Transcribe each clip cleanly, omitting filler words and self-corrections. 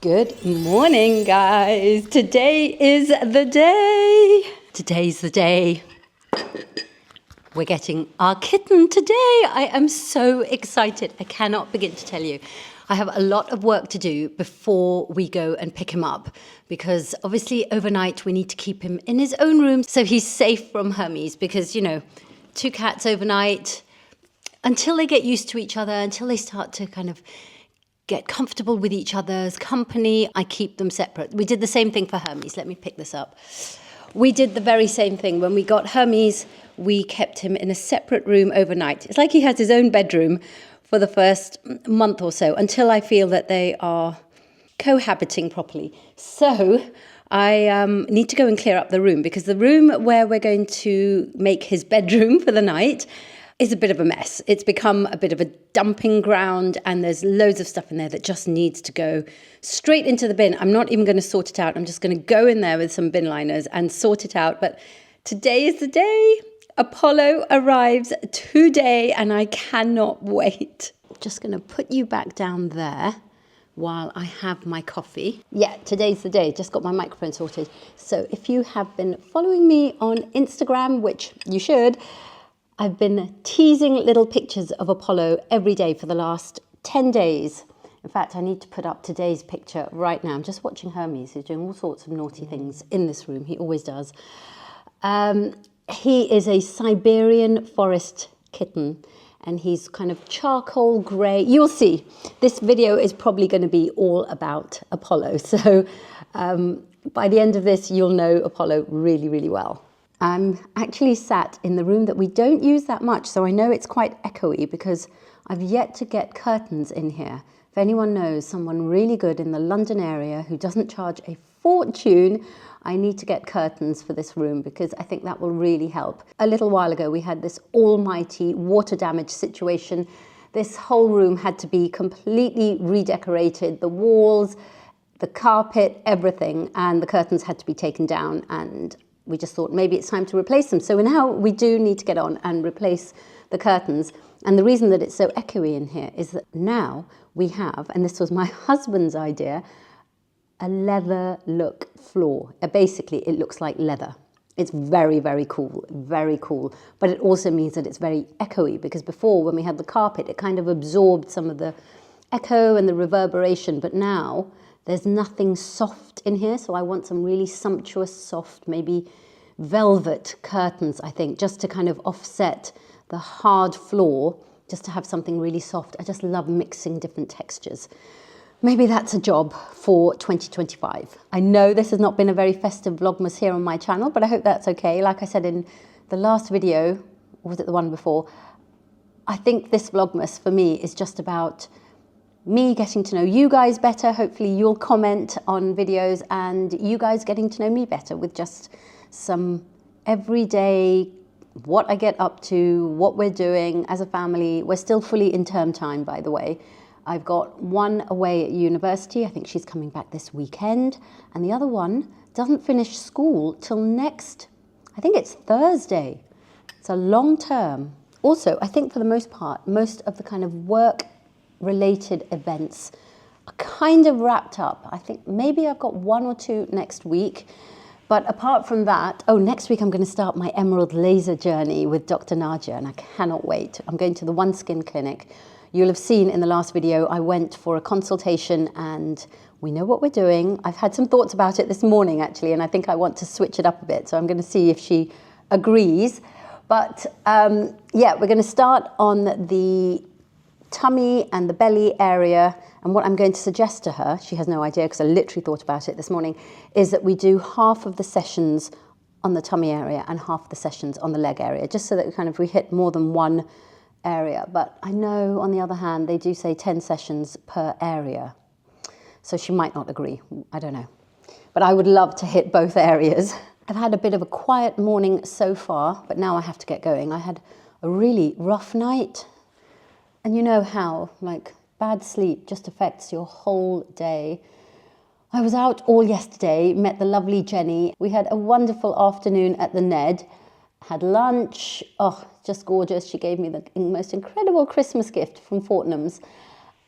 Good morning, guys. Today is the day. Today's the day. We're getting our kitten today. I am so excited. I cannot begin to tell you. I have a lot of work to do before we go and pick him up because obviously overnight we need to keep him in his own room so he's safe from Hermes because, you know, 2 cats overnight, until they get used to each other, until they start to kind of get comfortable with each other's company, I keep them separate. We did the same thing for Hermes. Let me pick this up. We did the very same thing. When we got Hermes, we kept him in a separate room overnight. It's like he has his own bedroom for the first month or so, until I feel that they are cohabiting properly. So I need to go and clear up the room, because the room where we're going to make his bedroom for the night is a bit of a mess. It's become a bit of a dumping ground, and there's loads of stuff in there that just needs to go straight into the bin. I'm not even going to sort it out. I'm just going to go in there with some bin liners and sort it out. But today is the day. Apollo arrives today, and I cannot wait. Just going to put you back down there while I have my coffee. Yeah, today's the day. Just got my microphone sorted. So if you have been following me on Instagram, which you should, I've been teasing little pictures of Apollo every day for the last 10 days. In fact, I need to put up today's picture right now. I'm just watching Hermes, who's doing all sorts of naughty things in this room. He always does. He is a Siberian forest kitten, and he's kind of charcoal grey. You'll see. This video is probably going to be all about Apollo. So by the end of this, you'll know Apollo really, really well. I'm actually sat in the room that we don't use that much, so I know it's quite echoey because I've yet to get curtains in here. If anyone knows someone really good in the London area who doesn't charge a fortune, I need to get curtains for this room because I think that will really help. A little while ago, we had this almighty water damage situation. This whole room had to be completely redecorated, the walls, the carpet, everything, and the curtains had to be taken down, and we just thought maybe it's time to replace them. So now we do need to get on and replace the curtains. And the reason that it's so echoey in here is that now we have, and this was my husband's idea, a leather look floor. Basically, it looks like leather. It's very, very cool, very cool. But it also means that it's very echoey, because before, when we had the carpet, it kind of absorbed some of the echo and the reverberation. But now there's nothing soft in here, so I want some really sumptuous, soft, maybe velvet curtains, I think, just to kind of offset the hard floor, just to have something really soft. I just love mixing different textures. Maybe that's a job for 2025. I know this has not been a very festive Vlogmas here on my channel, but I hope that's okay. Like I said in the last video, or was it the one before, I think this Vlogmas for me is just about me getting to know you guys better. Hopefully you'll comment on videos and you guys getting to know me better with just some everyday, what I get up to, what we're doing as a family. We're still fully in term time, by the way. I've got one away at university. I think she's coming back this weekend. And the other one doesn't finish school till next, I think it's Thursday. It's a long term. Also, I think for the most part, most of the kind of work related events are kind of wrapped up. I think maybe I've got 1 or 2 next week. But apart from that, next week I'm going to start my emerald laser journey with Dr. Nadia, and I cannot wait. I'm going to the One Skin Clinic. You'll have seen in the last video, I went for a consultation and we know what we're doing. I've had some thoughts about it this morning, actually, and I think I want to switch it up a bit. So I'm going to see if she agrees. But yeah, we're going to start on the tummy and the belly area, and what I'm going to suggest to her, she has no idea because I literally thought about it this morning, is that we do half of the sessions on the tummy area and half the sessions on the leg area, just so that we hit more than one area. But I know, on the other hand, they do say 10 sessions per area, so she might not agree. I don't know, but I would love to hit both areas. I've had a bit of a quiet morning so far, but now I have to get going. I had a really rough night. And you know how, bad sleep just affects your whole day. I was out all yesterday, met the lovely Jenny. We had a wonderful afternoon at the Ned, had lunch. Oh, just gorgeous. She gave me the most incredible Christmas gift from Fortnum's.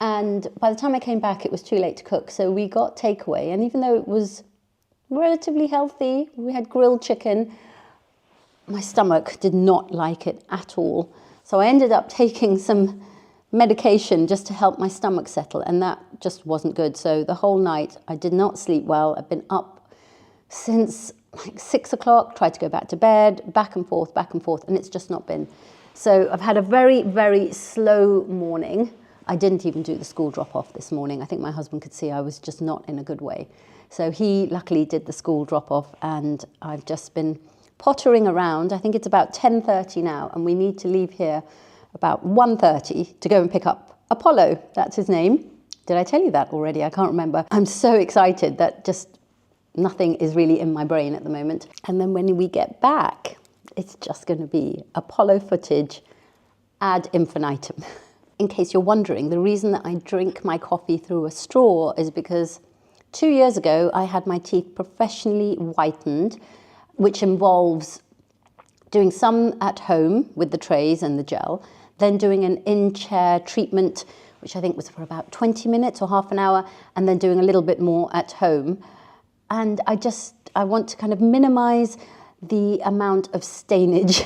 And by the time I came back, it was too late to cook. So we got takeaway. And even though it was relatively healthy, we had grilled chicken, my stomach did not like it at all. So I ended up taking some medication just to help my stomach settle. And that just wasn't good. So the whole night I did not sleep well. I've been up since like 6 o'clock, tried to go back to bed, back and forth, and it's just not been. So I've had a very, very slow morning. I didn't even do the school drop-off this morning. I think my husband could see I was just not in a good way. So he luckily did the school drop-off, and I've just been pottering around. I think it's about 10:30 now, and we need to leave here about 1:30 to go and pick up Apollo. That's his name. Did I tell you that already? I can't remember. I'm so excited that just nothing is really in my brain at the moment. And then when we get back, it's just going to be Apollo footage ad infinitum. In case you're wondering, the reason that I drink my coffee through a straw is because 2 years ago I had my teeth professionally whitened, which involves doing some at home with the trays and the gel, then doing an in-chair treatment, which I think was for about 20 minutes or half an hour, and then doing a little bit more at home. And I want to kind of minimize the amount of stainage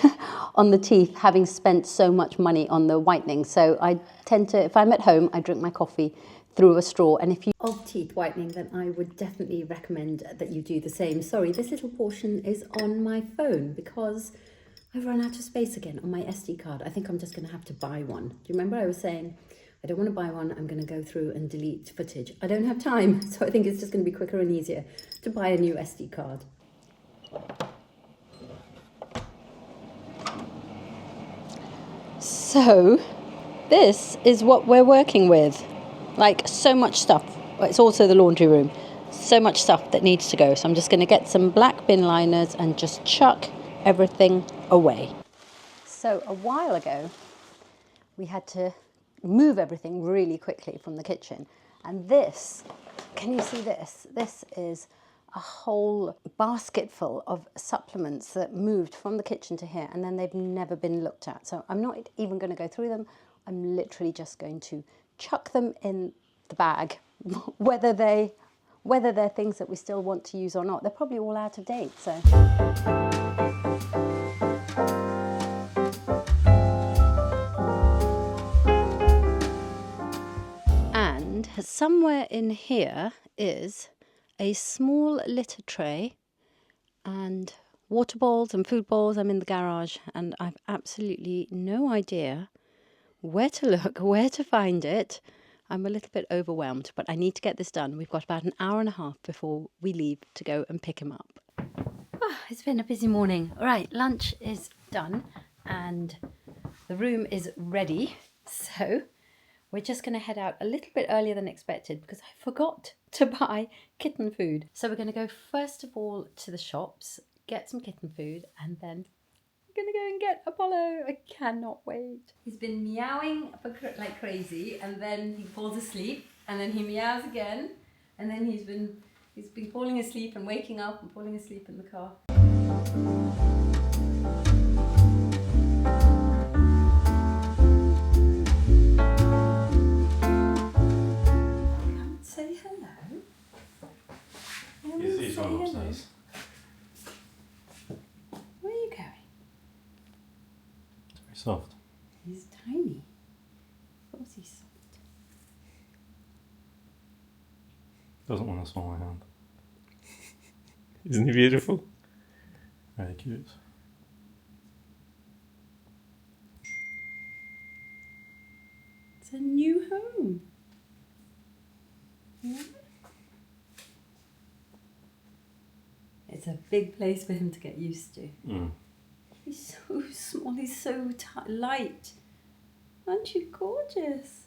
on the teeth, having spent so much money on the whitening. So I tend to, if I'm at home, I drink my coffee through a straw. And if you of teeth whitening, then I would definitely recommend that you do the same. Sorry, this little portion is on my phone because I've run out of space again on my SD card. I think I'm just going to have to buy one. Do you remember I was saying, I don't want to buy one, I'm going to go through and delete footage. I don't have time, so I think it's just going to be quicker and easier to buy a new SD card. So this is what we're working with. Like, so much stuff. It's also the laundry room. So much stuff that needs to go. So I'm just going to get some black bin liners and just chuck everything away. So a while ago, we had to move everything really quickly from the kitchen. And this, can you see this? This is a whole basket full of supplements that moved from the kitchen to here, and then they've never been looked at. So I'm not even going to go through them. I'm literally just going to chuck them in the bag, whether they're things that we still want to use or not. They're probably all out of date, so. And somewhere in here is a small litter tray and water bowls and food bowls. I'm in the garage and I've absolutely no idea where to look, where to find it. I'm a little bit overwhelmed, but I need to get this done. We've got about an hour and a half before we leave to go and pick him up. It's been a busy morning. All right, lunch is done and the room is ready. So we're just going to head out a little bit earlier than expected because I forgot to buy kitten food. So we're going to go first of all to the shops, get some kitten food, and then we're going to go and get Apollo. I cannot wait. He's been meowing like crazy, and then he falls asleep, and then he meows again, and then he's been falling asleep and waking up and falling asleep in the car. Say hello. He's on upstairs. Where are you going? It's very soft. He's tiny. Of course he's soft. Doesn't want to swallow my hand. Isn't he beautiful? Very cute. It's a new home. Yeah. It's a big place for him to get used to. Mm. He's so small, he's so light. Aren't you gorgeous?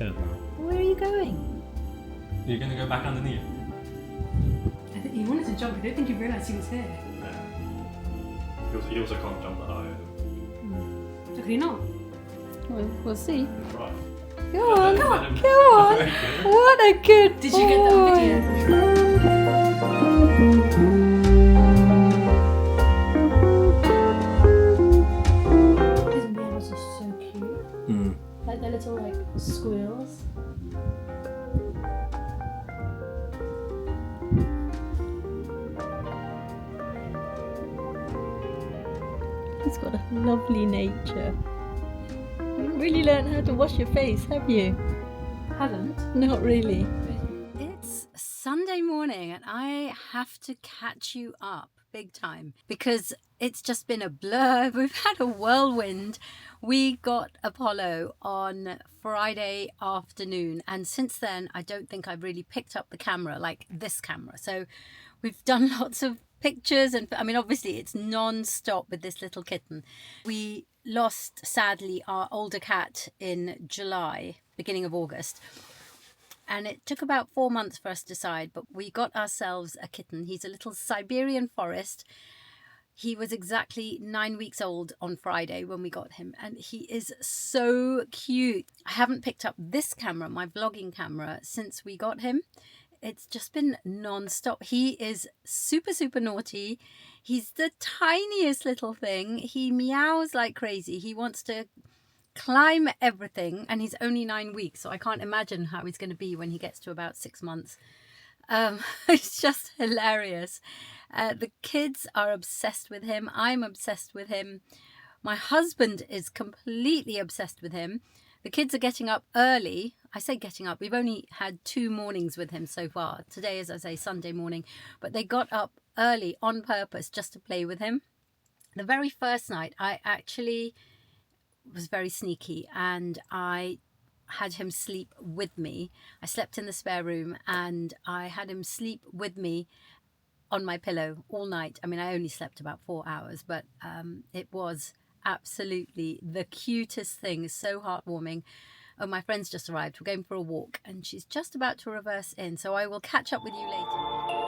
head. Where are you going? You're gonna go back underneath? I think he wanted to jump. I don't think he realised he was here. Yeah. He also can't jump that high. So could he not? We'll see. Right. Go on, Let him- go on. What a good Did you get that on video? His meows are so cute. Like they're little like squeals. He's got a lovely nature. You really learned how to wash your face, have you? Haven't. Not really. It's Sunday morning and I have to catch you up big time because it's just been a blur. We've had a whirlwind. We got Apollo on Friday afternoon and since then I don't think I've really picked up the camera like this camera. So we've done lots of pictures and I mean obviously it's non-stop with this little kitten. We lost sadly our older cat in July, beginning of August, and it took about 4 months for us to decide, but we got ourselves a kitten. He's a little Siberian forest. He was exactly 9 weeks old on Friday when we got him and he is so cute. I haven't picked up this camera, my vlogging camera, since we got him. It's just been non-stop. He is super, super naughty. He's the tiniest little thing. He meows like crazy. He wants to climb everything and he's only 9 weeks. So I can't imagine how he's going to be when he gets to about 6 months. It's just hilarious. The kids are obsessed with him. I'm obsessed with him. My husband is completely obsessed with him. The kids are getting up early. I say getting up. We've only had 2 mornings with him so far. Today is, as I say, Sunday morning. But they got up early on purpose just to play with him. The very first night, I actually was very sneaky and I had him sleep with me. I slept in the spare room and I had him sleep with me on my pillow all night. I mean, I only slept about 4 hours, but it was absolutely the cutest thing. So heartwarming. Oh, my friend's just arrived. We're going for a walk and she's just about to reverse in, so I will catch up with you later.